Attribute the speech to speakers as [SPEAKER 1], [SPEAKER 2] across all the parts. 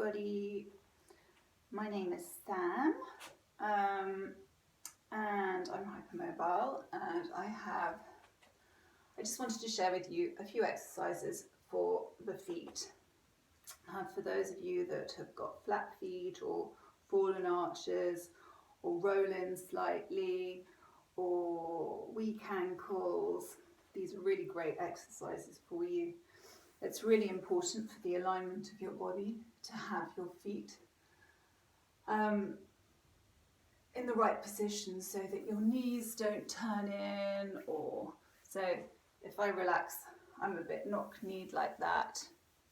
[SPEAKER 1] everybody, my name is Sam and I'm hypermobile, and I just wanted to share with you a few exercises for the feet. For those of you that have got flat feet or fallen arches or roll in slightly or weak ankles, these are really great exercises for you. It's really important for the alignment of your body to have your feet in the right position so that your knees don't turn in, or so if I relax, I'm a bit knock-kneed like that,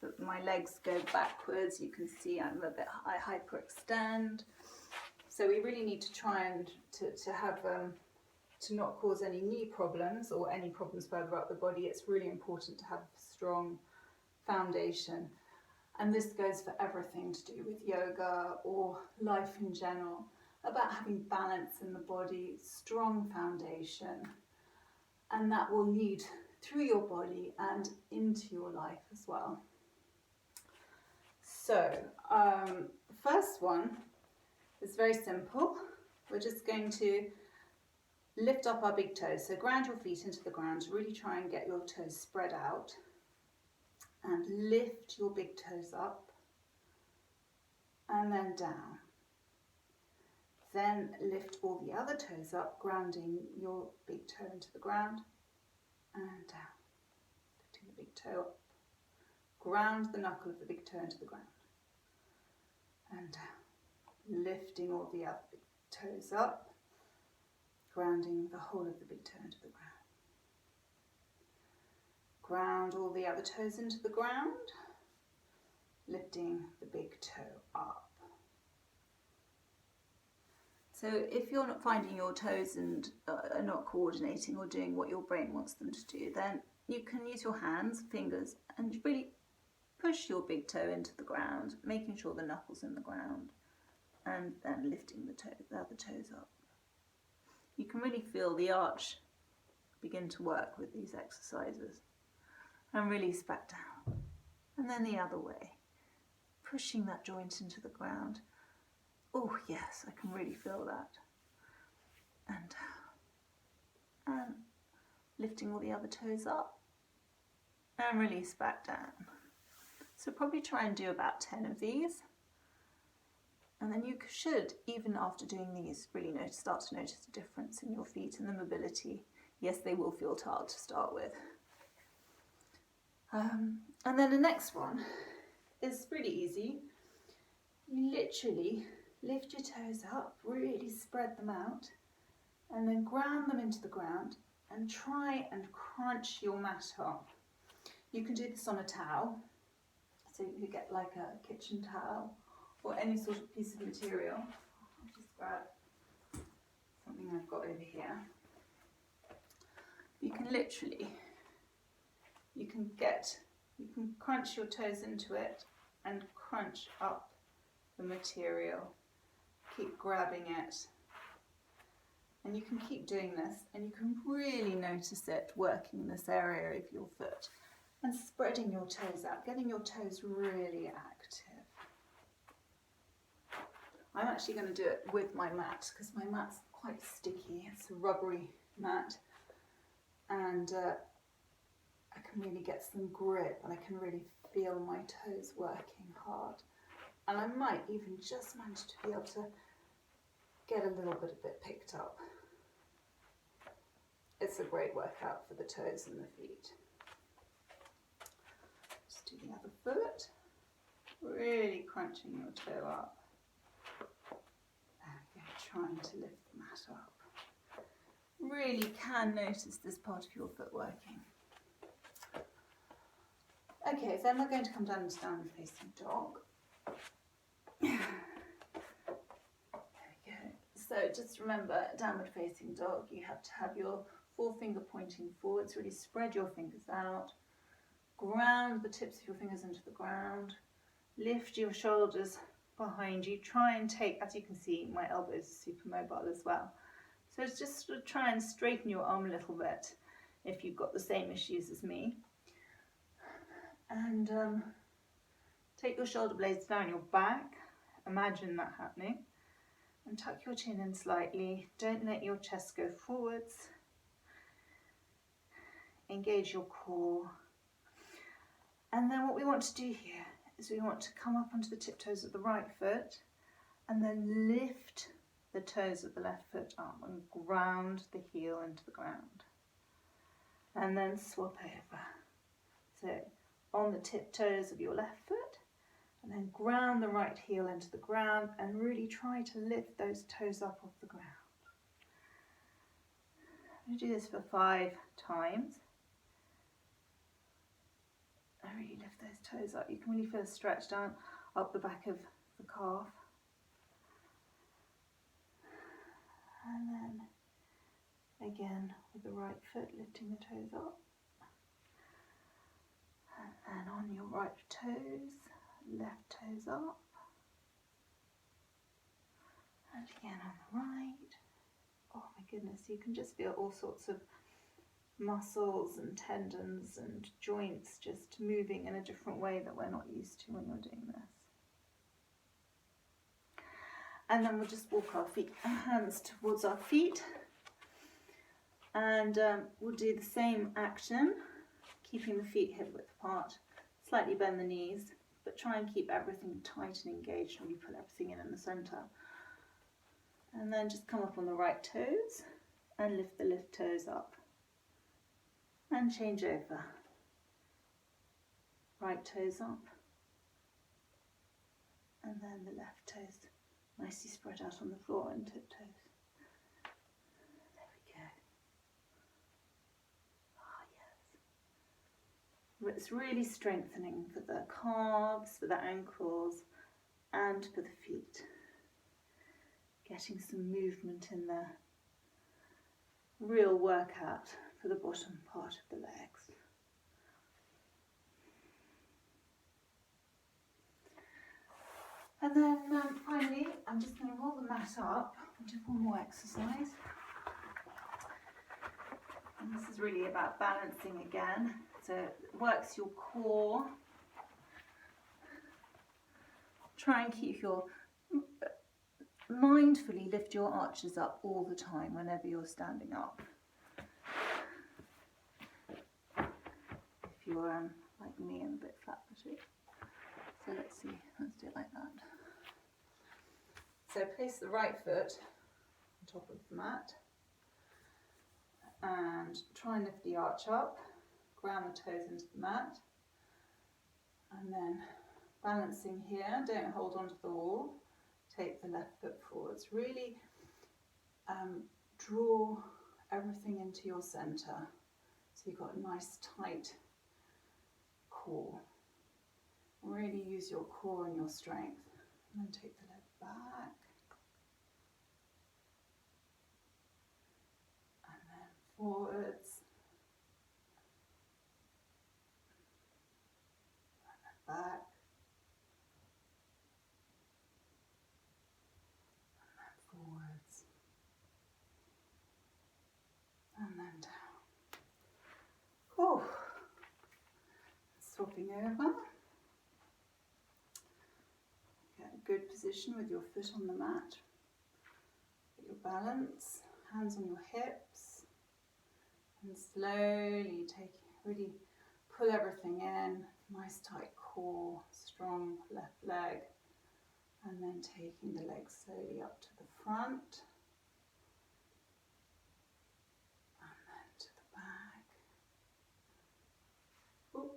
[SPEAKER 1] but my legs go backwards. You can see I'm a bit, I hyperextend. So we really need to try and to have to not cause any knee problems or any problems further up the body. It's really important to have strong foundation, and this goes for everything to do with yoga or life in general, about having balance in the body, strong foundation, and that will lead through your body and into your life as well. So first one is very simple. We're just going to lift up our big toes, so ground your feet into the ground, really try and get your toes spread out, and lift your big toes up and then down. Then lift all the other toes up, grounding your big toe into the ground and down. Lifting the big toe up. Ground the knuckle of the big toe into the ground and down. Lifting all the other big toes up, grounding the whole of the big toe into the ground. Ground all the other toes into the ground, lifting the big toe up. So if you're not finding your toes and are not coordinating or doing what your brain wants them to do, then you can use your hands, fingers, and really push your big toe into the ground, making sure the knuckle's in the ground, and then lifting the other toes up. You can really feel the arch begin to work with these exercises. And release back down. And then the other way, pushing that joint into the ground. Oh yes, I can really feel that. And down. And lifting all the other toes up. And release back down. So probably try and do about 10 of these. And then you should, even after doing these, really start to notice a difference in your feet and the mobility. Yes, they will feel tired to start with. And then the next one is really easy. You literally lift your toes up, really spread them out, and then ground them into the ground and try and crunch your mat up. You can do this on a towel, so you could get like a kitchen towel or any sort of piece of material. I'll just grab something I've got over here. You can literally, you can crunch your toes into it and crunch up the material. Keep grabbing it. And you can keep doing this, and you can really notice it working this area of your foot and spreading your toes out, getting your toes really active. I'm actually going to do it with my mat because my mat's quite sticky. It's a rubbery mat, and I can really get some grip, and I can really feel my toes working hard. And I might even just manage to be able to get a little bit of it picked up. It's a great workout for the toes and the feet. Just do the other foot. Really crunching your toe up. There we go, trying to lift the mat up. Really can notice this part of your foot working. Okay, then we're going to come down into downward facing dog. There we go. So just remember, downward facing dog, you have to have your forefinger pointing forwards, really spread your fingers out, ground the tips of your fingers into the ground, lift your shoulders behind you, try and take, as you can see, my elbows are super mobile as well. So it's just sort of try and straighten your arm a little bit if you've got the same issues as me. And Take your shoulder blades down your back, imagine that happening, and tuck your chin in slightly. Don't let your chest go forwards. Engage your core. And then what we want to do here is we want to come up onto the tiptoes of the right foot and then lift the toes of the left foot up and ground the heel into the ground. And then swap over. So on the tiptoes of your left foot, and then ground the right heel into the ground and really try to lift those toes up off the ground. I'm going to do this for 5 times. And really lift those toes up. You can really feel a stretch down up the back of the calf. And then again with the right foot lifting the toes up. And on your right toes, left toes up. And again on the right. Oh my goodness, you can just feel all sorts of muscles and tendons and joints just moving in a different way that we're not used to when you're doing this. And then we'll just walk our hands towards our feet, and we'll do the same action, keeping the feet hip width apart, slightly bend the knees, but try and keep everything tight and engaged when we pull everything in the centre. And then just come up on the right toes and lift the left toes up. And change over. Right toes up. And then the left toes nicely spread out on the floor and tiptoes. There we go. Ah, yes. It's really strengthening for the calves, for the ankles, and for the feet. Getting some movement in there. Real workout for the bottom part of the legs. And then finally, I'm just going to roll the mat up and do one more exercise. And this is really about balancing again. So it works your core. Try and keep your, mindfully lift your arches up all the time whenever you're standing up. If you're like me and a bit flat-footed. So let's see, let's do it like that. So place the right foot on top of the mat and try and lift the arch up, ground the toes into the mat, and then balancing here, don't hold onto the wall, take the left foot forwards. Really draw everything into your centre so you've got a nice tight core. Really use your core and your strength. And then take the leg back. And then forwards. And then back. And then forwards. And then down. Oh. Swapping over. Good position with your foot on the mat. Get your balance, hands on your hips, and slowly really pull everything in. Nice tight core, strong left leg, and then taking the legs slowly up to the front, and then to the back. Ooh.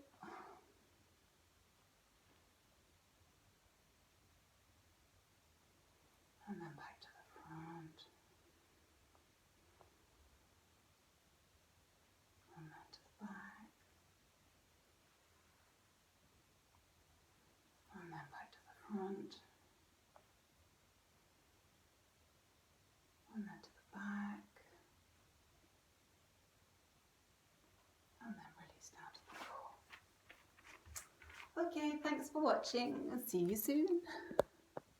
[SPEAKER 1] And then back to the front, and then to the back, and then back to the front, and then to the back, and then release down to the floor. Okay, thanks for watching, and see you soon.